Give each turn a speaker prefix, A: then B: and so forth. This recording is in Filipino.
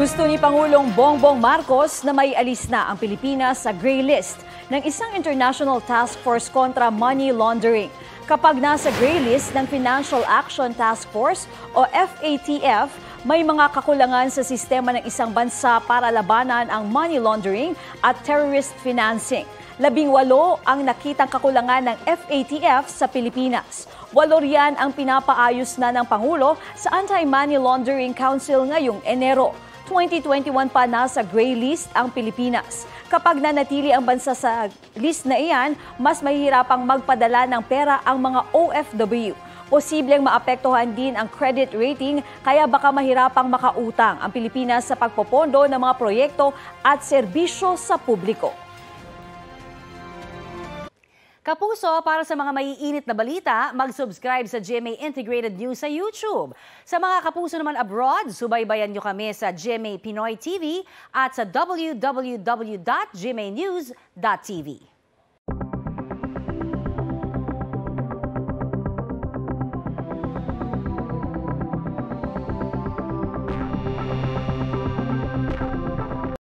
A: Gusto ni Pangulong Bongbong Marcos na may alis na ang Pilipinas sa gray list ng isang International Task Force kontra Money Laundering. Kapag nasa gray list ng Financial Action Task Force o FATF, may mga kakulangan sa sistema ng isang bansa para labanan ang money laundering at terrorist financing. 18 ang nakitang kakulangan ng FATF sa Pilipinas. 8 riyan ang pinapaayos na ng Pangulo sa Anti-Money Laundering Council ngayong Enero. 2021 pa nasa gray list ang Pilipinas. Kapag nanatili ang bansa sa list na iyan, mas mahihirapang magpadala ng pera ang mga OFW. Posibleng maapektuhan din ang credit rating kaya baka mahirapang makautang ang Pilipinas sa pagpopondo ng mga proyekto at serbisyo sa publiko.
B: Kapuso, para sa mga maiinit na balita, mag-subscribe sa GMA Integrated News sa YouTube. Sa mga kapuso naman abroad, subaybayan nyo kami sa GMA Pinoy TV at sa www.gmanews.tv.